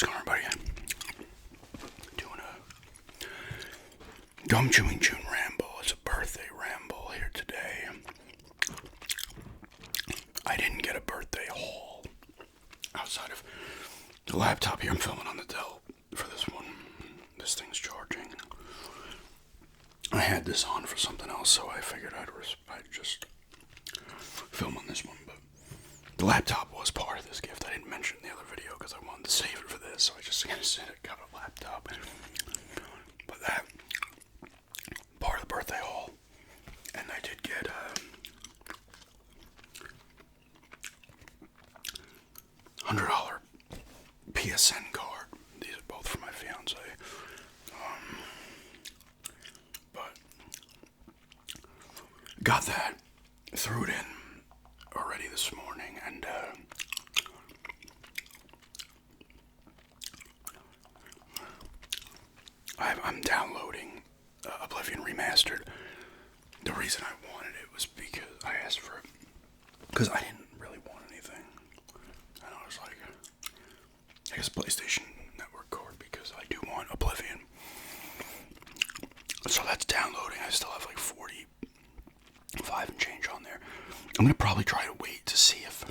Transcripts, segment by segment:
How's it going, everybody? Doing a gum chewing June ramble. It's a birthday ramble here today. I didn't get a birthday haul outside of the laptop here. I'm filming on the Dell for this one. This thing's charging. I had this on for something else, so I figured I'd just film on this one. But the laptop was part of this gift. I didn't mention it in the other video because I wanted to save it for this, so I just said I got a laptop. But that part of the birthday haul, and I did get $100 PSN card. These are both for my fiance. But got that, threw it in already this morning, and I'm downloading Oblivion Remastered. The reason I wanted it was because I asked for it, because I didn't really want anything. And I was like, I guess PlayStation Network card, because I do want Oblivion. So that's downloading. I still have like 45 and change on there. I'm gonna probably try to wait to see if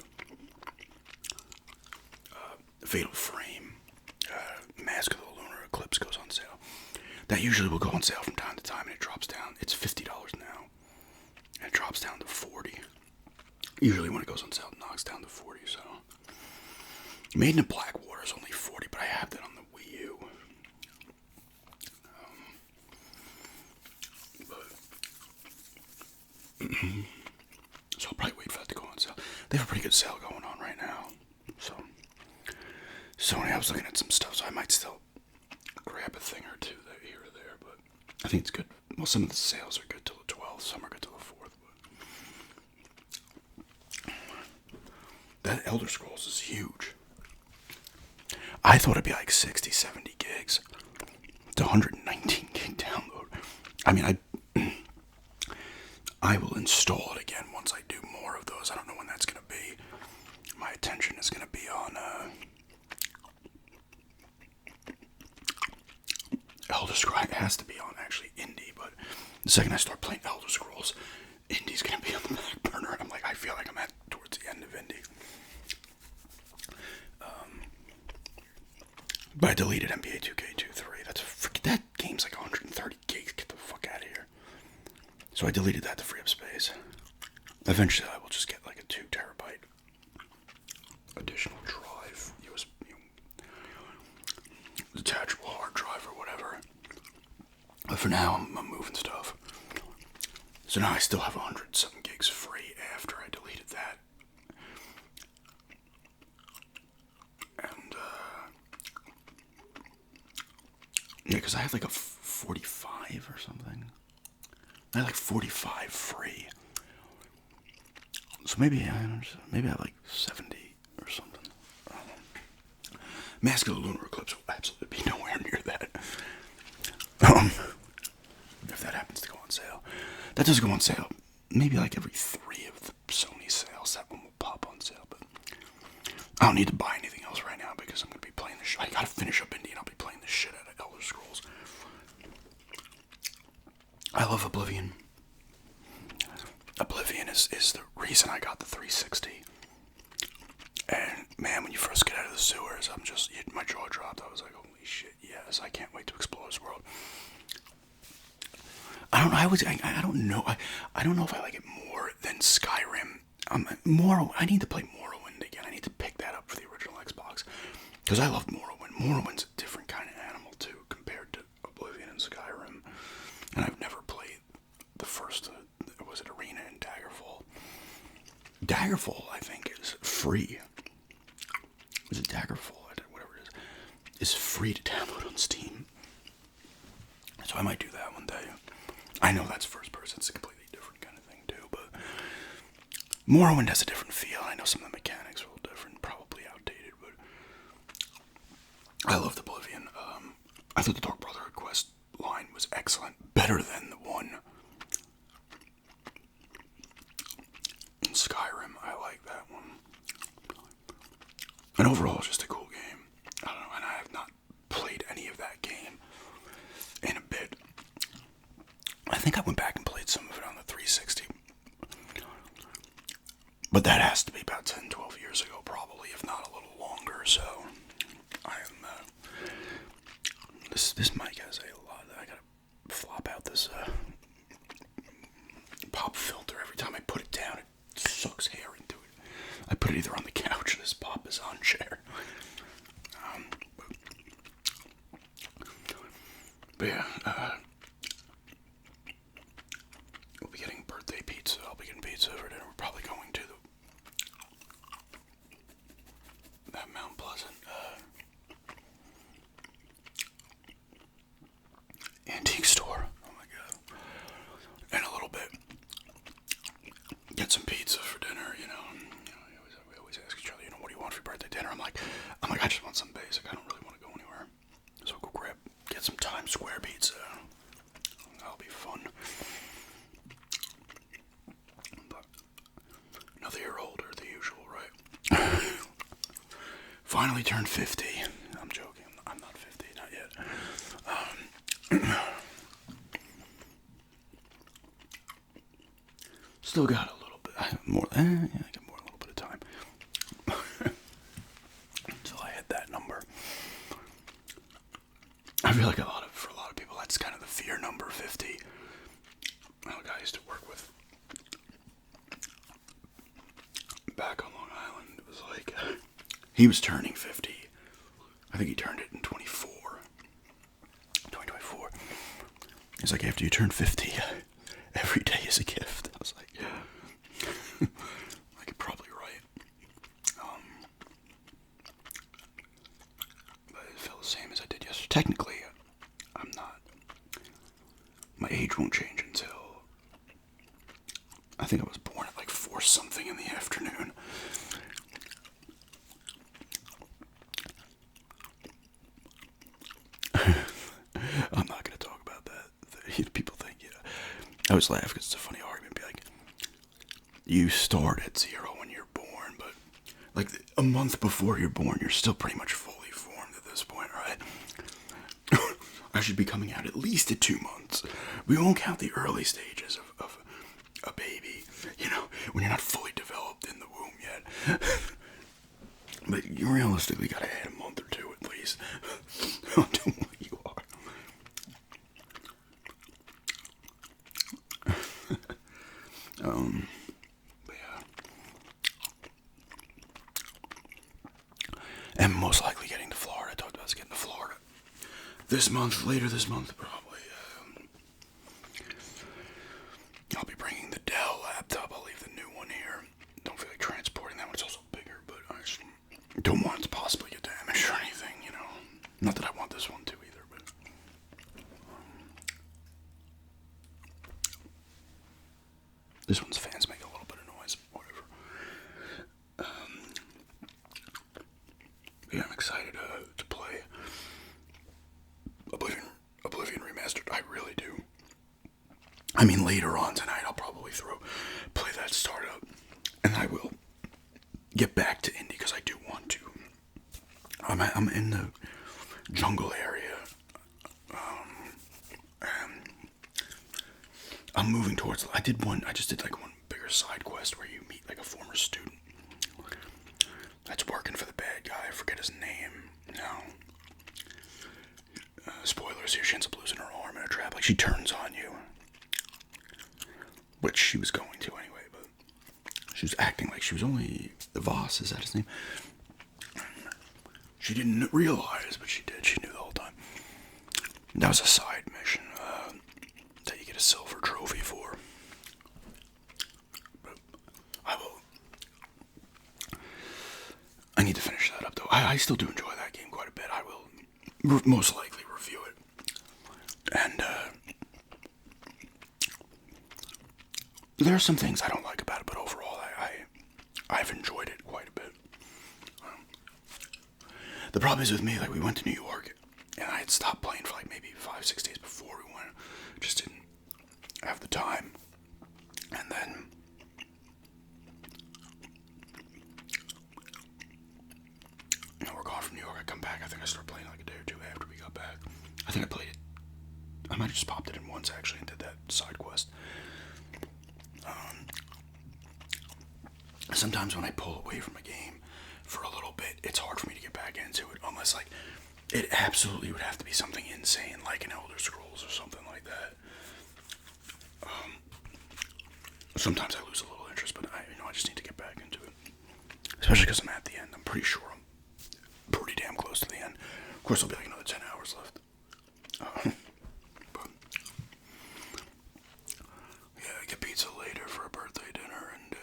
Fatal Frame, Mask of the Lunar Eclipse goes on sale. That usually will go on sale from time to time, and it drops down. It's $50 now, and it drops down to $40. Usually when it goes on sale, it knocks down to $40. So Made in Blackwater is only $40, but I have that on the Wii U. So I'll probably wait for that to go on sale. They have a pretty good sale going on right now. So Sony, I was looking at some stuff, so I might still grab a thing or two here or there, but I think it's good. Well, some of the sales are good till the 12th, some are good till the 4th, but that Elder Scrolls is huge. I thought it'd be like 60, 70 gigs. It's 119 gig download. I mean, I will install it again once I do more of those. I don't know when that's going to be. My attention is going to be on Elder Scrolls. It has to be on, actually, Indie, but the second I start playing Elder Scrolls, Indie's going to be on the back burner. I'm like, I feel like I'm towards the end of Indie. But I deleted NBA 2K23. That game's like 130 gigs. Get the fuck out of here. So I deleted that to free up space. Eventually I will just get like a 2 terabyte additional drive, USB, detachable hard drive or whatever. But for now I'm moving stuff. So now I still have 107 gigs free after I deleted that. And yeah, because I had like a 45 or something. I had like 45 free. So maybe I have like 70 or something. Mask of the Lunar Eclipse will absolutely be nowhere near that. If that happens to go on sale. That does go on sale. Maybe like every 3 of the Sony sales, that one will pop on sale. But I don't need to buy anything else right now because I'm going to be playing the shit. I gotta finish up Indie and I'll be playing the shit out of Elder Scrolls. I love Oblivion. Oblivion is the reason I got the 360. And man, when you first get out of the sewers, my jaw dropped. I was like, holy shit, yes, I can't wait to explore this world. I don't know. I don't know if I like it more than Skyrim. I need to play Morrowind again. I need to pick that up for the original Xbox because I love Morrowind. Morrowind's a different kind of animal too compared to Oblivion and Skyrim. And I've never played the first. Was it Arena and Daggerfall? Daggerfall, I think, is free. Is it Daggerfall? Whatever it is free to download on Steam. So I might do that one day. I know that's first person. It's a completely different kind of thing too, but Morrowind has a different feel. I know some of the mechanics are a little different, probably outdated, but I loved Oblivion. I thought the Dark Brotherhood quest line was excellent. Better than the one in Skyrim. I like that one. And overall, it's just a cool game. I don't know, and I have think I went back and played some of it on the 360. But that has to be about 10, 12 years ago, probably, if not a little longer. So, I am, this mic has a lot. I gotta flop out this, pop filter. Every time I put it down, it sucks hair into it. I put it either on the couch or this pop is on chair. But yeah, we'll be getting birthday pizza. I'll be getting pizza for dinner. We're probably going to that Mount Pleasant antique store. Oh my god! In a little bit, get some pizza for dinner. We always ask each other, what do you want for your birthday dinner? I'm like, I just want some basic. I don't really want to go anywhere. So we'll go get some Times Square pizza. That'll be fun. But another year older, the usual, right? Finally turned 50. I'm joking. I'm not 50, not yet. Still got a little bit more. I got a little bit of time. Until I hit that number. I feel like for a lot of people, that's kind of the fear number, 50. A guy I used to work with back on Long Island, it was like, he was turning 50. I think he turned it in 2024. He's like, after you turn 50, every day is a gift. I was like, yeah. Like, you're probably right. But I feel the same as I did yesterday. Technically, I'm not. My age won't change until, I think I was born at like 4 something in the afternoon. I'm not going to talk about that. People think, I always laugh because it's a funny argument. Be like, you start at 0 when you're born, but like a month before you're born, you're still pretty much fully formed at this point, right? I should be coming out at least at 2 months. We won't count the early stages of a baby, when you're not fully developed in the womb yet. But you realistically gotta add a month or 2 at least to what you are. But yeah. And most likely getting to Florida. I talked about us getting to Florida later this month, probably. I'll be bringing the Dell laptop. I'll leave the new one here. Don't feel like transporting that one. It's also bigger, but I just don't want it to possibly get damaged or anything, Not that I want this one to either, but. This one's fans make a little bit of noise, whatever. Yeah, I'm excited to play Oblivion Remastered. I really do. I mean, later on tonight, I'll probably play that startup, and I will get back to indie because I do want to. I'm in the jungle area, and I'm moving towards. I just did like one bigger side quest where you meet like a former student that's working for the bad guy. I forget his name now. Spoilers here. She ends up losing her arm in a trap. Like, she turns on you. Which she was going to anyway, but she was acting like she was only Voss, is that his name? She didn't realize, but she did. She knew the whole time. That was a side mission that you get a silver trophy for. But I need to finish that up, though. I still do enjoy that game quite a bit. I will most likely review it. And, there are some things I don't like about it, but overall, I've enjoyed it quite a bit. The problem is with me, like, we went to New York, and I had stopped playing for, like, maybe 5-6 days before we went. Just didn't have the time. And then, we're gone from New York. I come back. I think I started playing, like, a day or 2 after we got back. I think I played it I might have just popped it in once actually and did that side quest. Sometimes when I pull away from a game for a little bit, it's hard for me to get back into it unless like it absolutely would have to be something insane like an Elder Scrolls or something like that. Sometimes I lose a little interest, but I just need to get back into it. Especially because I'm at the end. I'm pretty sure I'm pretty damn close to the end. Of course, there'll be like another 10 hours left. But yeah, I get pizza later for a birthday dinner and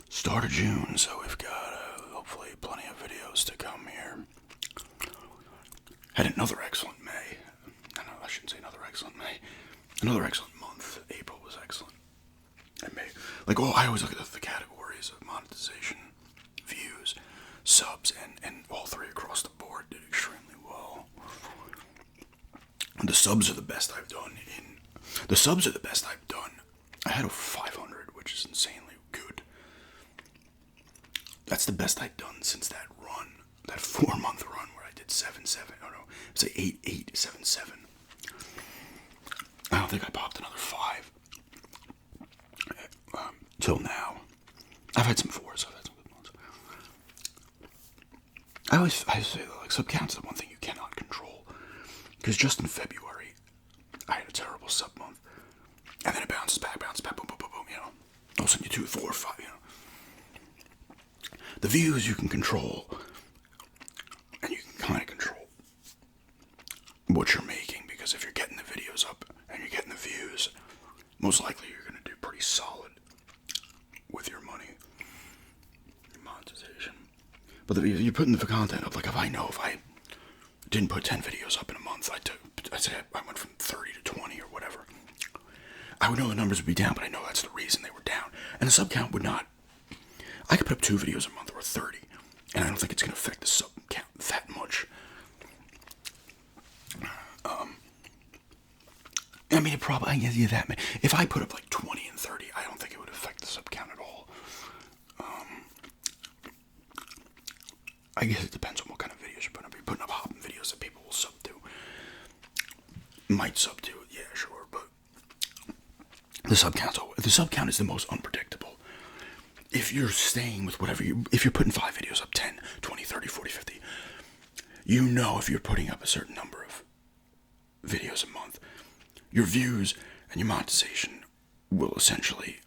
start of June, so we've got hopefully plenty of videos to come here. Had another excellent May. I shouldn't say another excellent May. Another excellent month. April was excellent. And May, like, I always look at the categories of monetization, views, subs, and all three across the board did extremely well. The subs are the best I've done I had over 500, which is insanely good. That's the best I've done since that run, that 4-month run where I did 7-7. Oh no, it's like 8-8, 7-7. I don't think I popped another 5 till now. I've had some 4s, so I've had some good ones. I say that like sub count's the one thing you cannot control, because just in February I had a terrible sub month, and then it bounces back, boom, boom, boom, boom. All of a sudden you do 4 or 5. The views you can control, and you can kind of control what you're making, because if you're getting the videos up and you're getting the views, most likely you're going to do pretty solid with your money, your monetization. But if you're putting the content up, like if I didn't put 10 videos up in a month, I'd say I went from 30 to 20 or whatever, I would know the numbers would be down, but I know that's the reason they were down. And the sub count would not. I could put up 2 videos a month or 30, and I don't think it's going to affect the sub count that much. I mean, it probably, yeah, that. If I put up like 20 and 30, I don't think it would affect the sub count at all. I guess it depends on what kind of videos you're putting up. You're putting up hopping videos that people will sub to. Might sub to, yeah, sure, but the sub count is the most unpredictable. If you're staying with whatever if you're putting 5 videos up, 10, 20, 30, 40, 50, you know if you're putting up a certain number of videos a month, your views and your monetization will essentially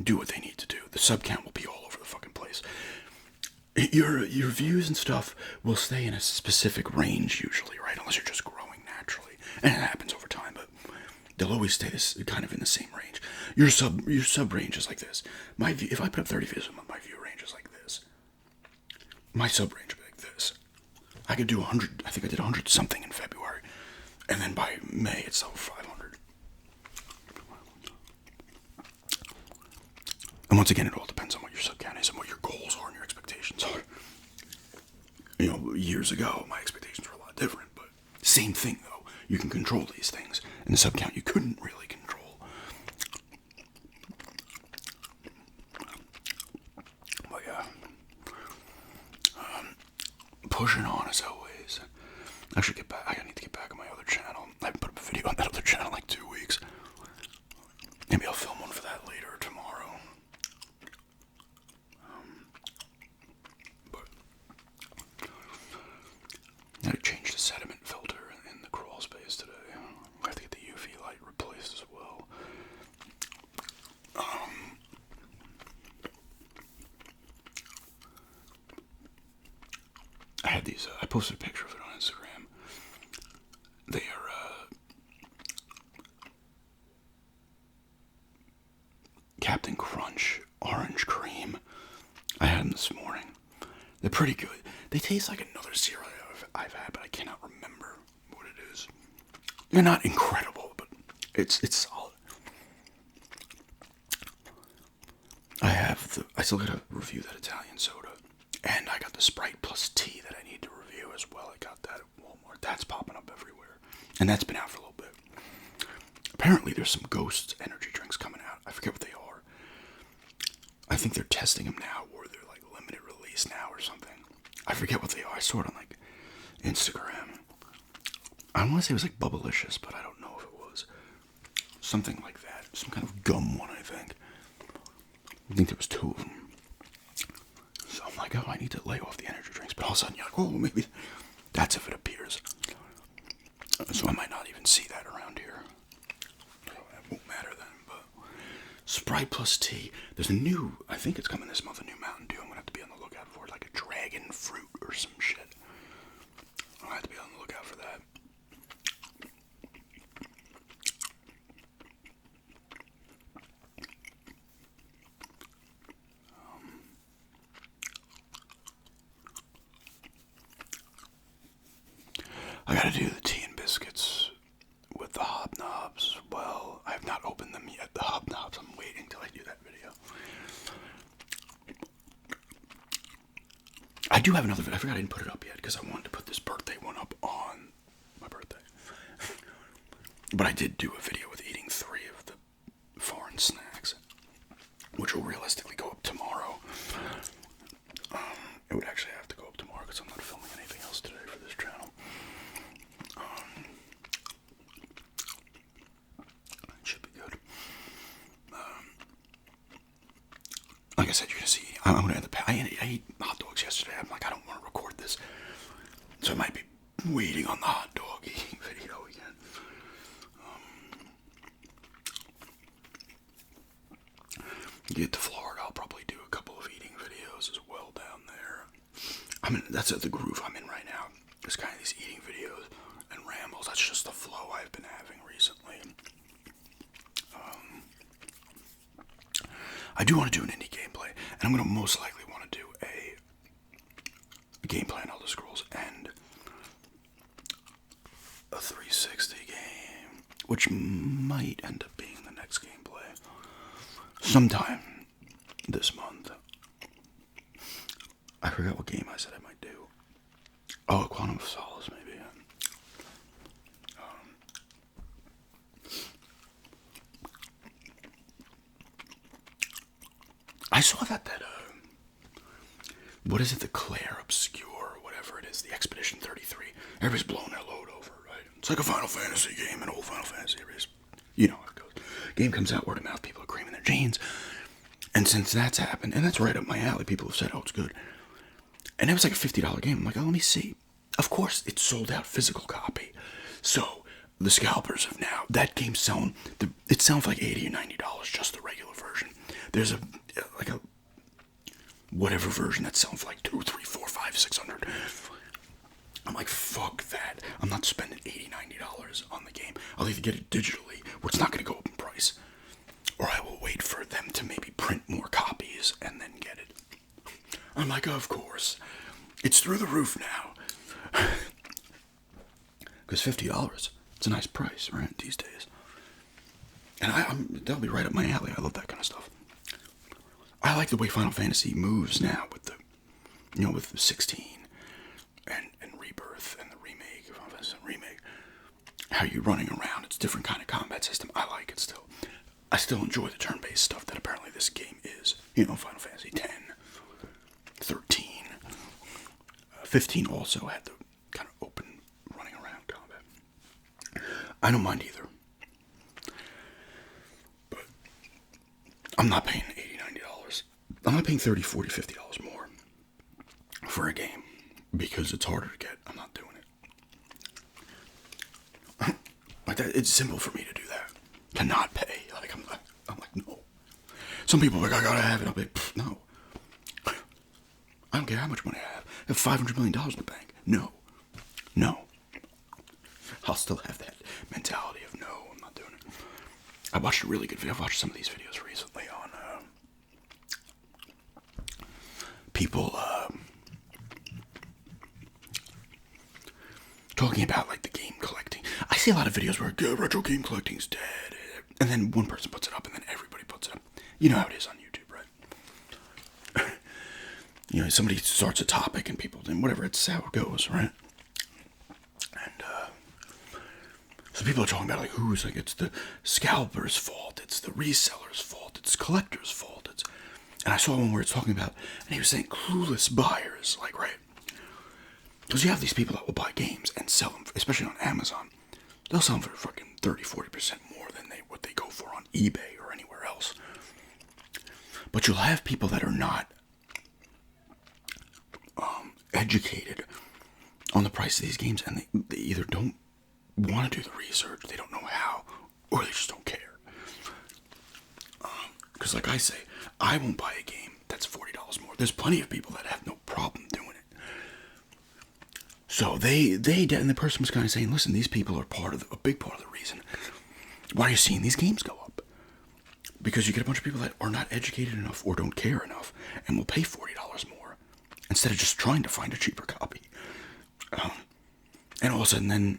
do what they need to do. The sub count will be all over the fucking place. Your views and stuff will stay in a specific range usually, right? Unless you're just growing naturally, and it happens over time, but they'll always stay this kind of in the same range. Your sub range is like this. If I put up 30 videos a month, my view range is like this. My sub range would be like this. I could do 100. I think I did 100 something in February, and then by May it's over 500. And once again, it all depends on what your sub count is and what your goals are and your expectations are. Years ago, my expectations were a lot different, but same thing though. You can control these things, and the sub count you couldn't really control. But yeah, pushing on as always. I should get back. I need to get back on my other channel. I haven't put up a video on that other channel in like 2 weeks. Maybe I'll film one for that later or tomorrow. But I had to change the sediment filter in the crawl space today. I have to get the UV light replaced as well. I had these. I posted a picture of it on Instagram. They are Captain Crunch orange cream. I had them this morning. They're pretty good. They taste like another cereal I've had, but I cannot remember what it is. They're not incredible, but it's solid. I still gotta review that Italian soda, and I got the Sprite plus tea that I need to review as well. I got that at Walmart. That's popping up everywhere, and that's been out for a little bit. Apparently, there's some ghost energy drinks coming out. I forget what they are. I think they're testing them now, or they're like limited release now or something. I forget what they are. I saw it on like Instagram. I want to say it was like Bubblicious, but I don't know if it was. Something like that. Some kind of gum one, I think. I think there was 2 of them. So I'm like, oh, I need to lay off the energy drinks. But all of a sudden you're like, oh, maybe that's if it appears. So I might not even see that around here. So it won't matter then, but Sprite plus tea. There's a new, I think it's coming this month, a new Mountain Dew. I'm going to have to be on the lookout for it, like a dragon fruit or some shit. I'll have to be on the lookout for that. I gotta do the tea and biscuits with the hobnobs. Well, I have not opened them yet. The hobnobs, I'm waiting till I do that video. I do have another video. I forgot I didn't put it up yet because I wanted to put this birthday one up on my birthday. But I did do a video with eating 3 of the foreign snacks, which will realistically go up tomorrow. It would actually have to go up tomorrow because I'm not filming anything else today for this channel. It should be good. Like I said, you're gonna see. I'm gonna end up. I ate hot dogs yesterday. I'm like, I don't want to record this, so I might be waiting on the hot dog eating video again. Get to Florida, I'll probably do a couple of eating videos as well down there. I mean, that's the groove I'm in right now. It's kind of these eating videos and rambles. That's just the flow I've been having recently. I do want to do an indie gameplay, and I'm going to most likely want to do a gameplay on Elder Scrolls and a 360 game, which might end up being the next gameplay sometime this month. I forgot what game I said I might do. Oh, Quantum of Solace, maybe. I saw that what is it, the Claire Obscure, or whatever it is, the Expedition 33. Everybody's blowing their load over, right? It's like a Final Fantasy game, an old Final Fantasy. You know how it goes. Game comes out, word of mouth, people are creaming their jeans. And since that's happened, and that's right up my alley, people have said, oh, it's good. And it was like a $50 game. I'm like, oh, let me see. Of course, it's sold out physical copy. So, the scalpers have now, that game's selling, it sounds like $80 or $90, just the regular version. There's a whatever version that sells for like $200, $300, $400, $500, $600. I'm like, fuck that. I'm not spending $80, $90 on the game. I'll either get it digitally, where it's not going to go up in price, or I will wait for them to maybe print more copies and then get it. I'm like, of course. It's through the roof now. Because $50, it's a nice price, right, these days. And that'll be right up my alley. I love that kind of stuff. I like the way Final Fantasy moves now with with 16 and Rebirth and the remake, Final Fantasy remake. How you're running around, it's a different kind of combat system. I like it still. I still enjoy the turn-based stuff that apparently this game is. Final Fantasy 10, 13, 15 also had the kind of open running around combat. I don't mind either. But I'm not paying $80, $90. I'm not paying $30, $40, $50 more for a game because it's harder to get. I'm not doing it. Like that, it's simple for me to do that. To not pay. I'm like, no. Some people are like, I gotta have it. I'll be like, no. I don't care how much money I have. I have $500 million in the bank. No. I'll still have that mentality of no, I'm not doing it. I watched a really good video. I've watched some of these videos recently on people talking about like the game collecting. I see a lot of videos where retro game collecting's dead, and then one person puts it up, and then everybody puts it up. You know how it is on YouTube, right? Somebody starts a topic, and people, then whatever, it's how it goes, right? And so people are talking about like who's like it's the scalper's fault, it's the reseller's fault, it's collector's fault. And I saw one where it's talking about, and he was saying clueless buyers, like, right? Because you have these people that will buy games and sell them, especially on Amazon. They'll sell them for fucking 30-40% more than what they go for on eBay or anywhere else. But you'll have people that are not educated on the price of these games, and they either don't want to do the research, they don't know how, or they just don't care. Because like I say, I won't buy a game that's $40 more. There's plenty of people that have no problem doing it. So and the person was kind of saying, listen, these people are a big part of the reason why you're seeing these games go up. Because you get a bunch of people that are not educated enough or don't care enough and will pay $40 more instead of just trying to find a cheaper copy. And all of a sudden then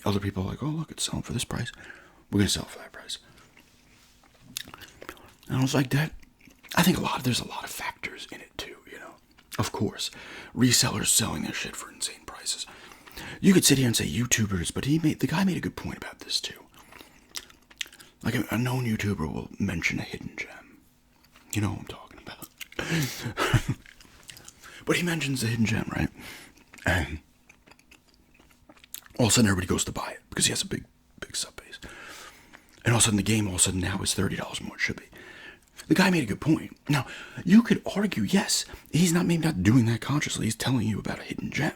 other people are like, oh, look, it's selling for this price. We're going to sell it for that price. And I was like, that, I think there's a lot of factors in it too, you know. Of course, resellers selling their shit for insane prices. You could sit here and say YouTubers, but the guy made a good point about this too. Like a known YouTuber will mention a hidden gem. You know what I'm talking about. But he mentions the hidden gem, right? And all of a sudden everybody goes to buy it because he has a big sub base. And all of a sudden the game now is $30 more. It should be. The guy made a good point. Now, you could argue, yes, he's maybe not doing that consciously. He's telling you about a hidden gem.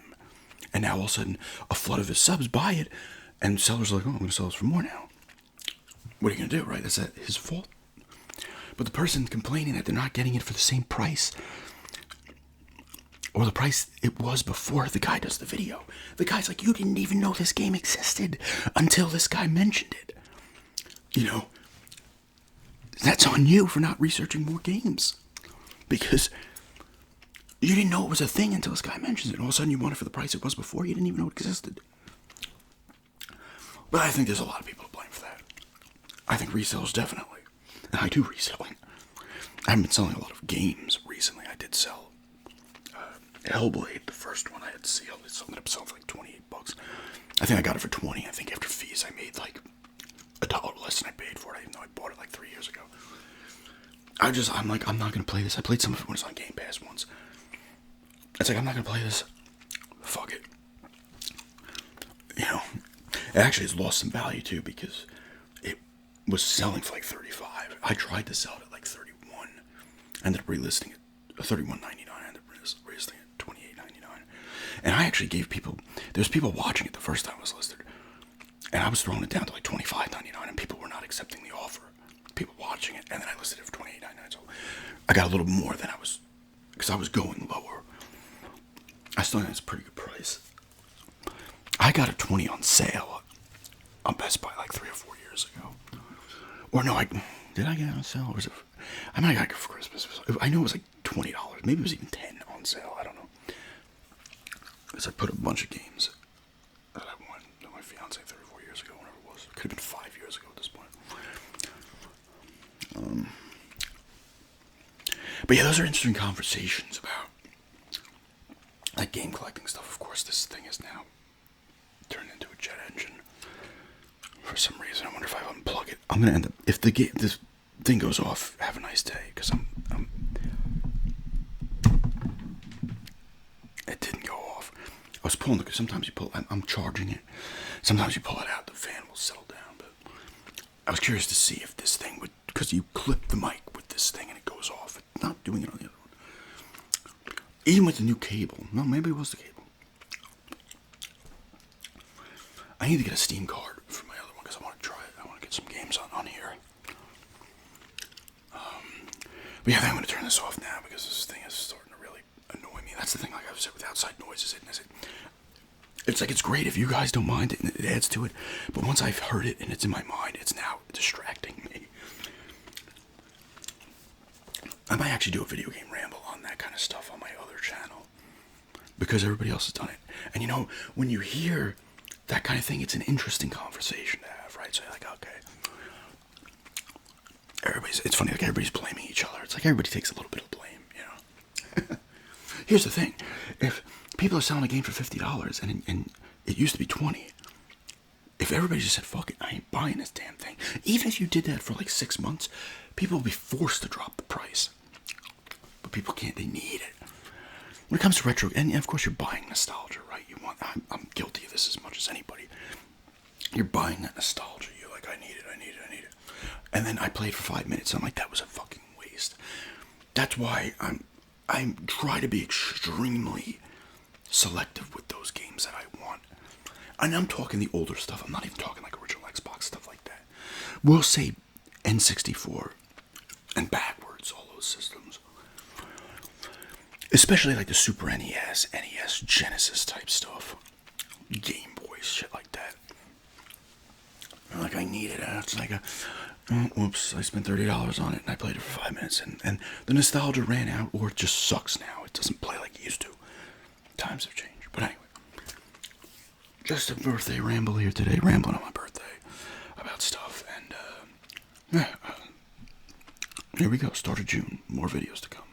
And now all of a sudden a flood of his subs buy it, and sellers are like, oh, I'm going to sell this for more now. What are you going to do, right? That's his fault. But the person complaining that they're not getting it for the same price, or the price it was before the guy does the video. The guy's like, you didn't even know this game existed until this guy mentioned it. You know, that's on you for not researching more games. Because you didn't know it was a thing until this guy mentions it. And all of a sudden you want it for the price it was before. You didn't even know it existed. But I think there's a lot of people to blame for that. I think resellers definitely. And I do reselling. I haven't been selling a lot of games recently. I did sell Hellblade, the first one I had sealed. It ended up selling for like $28. I think I got it for $20. I think after fees I made like $1 less than I paid for it, even though I bought it like 3 years ago. I'm like, I'm not going to play this. I played some of it when it was on Game Pass once. It's like, I'm not going to play this. Fuck it. You know, it actually has lost some value too because it was selling for like $35. I tried to sell it at like $31. I ended up relisting it at $31.99. I ended up relisting it at $28.99. And I actually gave there's people watching it the first time it was listed. And I was throwing it down to like $25.99 and people were not accepting the offer. People watching it, and then I listed it for $28.99. So I got a little more than because I was going lower. I still think it's a pretty good price. I got a $20 on sale on Best Buy like 3 or 4 years ago. Or no, did I get it on sale? Or was it? I got it for Christmas. I know it was like $20. Maybe it was even $10 on sale. I don't know. Because I put a bunch of games that I won to my fiance 3 or 4 years ago, whenever it was. It could have been 5 years ago at this point. But yeah, those are interesting conversations about like game collecting stuff. Of course, this thing is now turned into a jet engine for some reason. I wonder if I unplug it. I'm gonna end up if this thing goes off. Have a nice day, because it didn't go off. I was pulling because sometimes you pull. I'm charging it. Sometimes you pull it out, the fan will settle down. But I was curious to see if this thing would, because you clip the mic with this thing and it goes off. It's not doing it on the other one. Even with the new cable. No, maybe it was the cable. I need to get a Steam card for my other one because I want to try it. I want to get some games on here. But yeah, I think I'm going to turn this off now because this thing is starting to really annoy me. That's the thing, like I've said, with outside noises, it's like it's great if you guys don't mind it and it adds to it. But once I've heard it and it's in my mind, it's now distracting me. I might actually do a video game ramble on that kind of stuff on my other channel because everybody else has done it. And you know, when you hear that kind of thing, it's an interesting conversation to have, right? So you're like, okay. It's funny, like everybody's blaming each other. It's like everybody takes a little bit of blame, you know? Here's the thing. If people are selling a game for $50 and it used to be $20, if everybody just said, fuck it, I ain't buying this damn thing, even if you did that for like 6 months, people will be forced to drop the price. But people can't, they need it. when it comes to retro, and of course you're buying nostalgia, right? I'm guilty of this as much as anybody. You're buying that nostalgia. You're like, I need it. And then I played for 5 minutes. I'm like, that was a fucking waste. That's why I try to be extremely selective with those games that I want. And I'm talking the older stuff. I'm not even talking like original Xbox stuff like that. We'll say N64 and backwards, all those systems. Especially like the Super NES, NES, Genesis type stuff. Game Boys, shit like that. Like, I need it. And it's like whoops, I spent $30 on it and I played it for 5 minutes. And the nostalgia ran out, or it just sucks now. It doesn't play like it used to. Times have changed. But anyway, just a birthday ramble here today. Rambling on my birthday about stuff. And here we go. Start of June. More videos to come.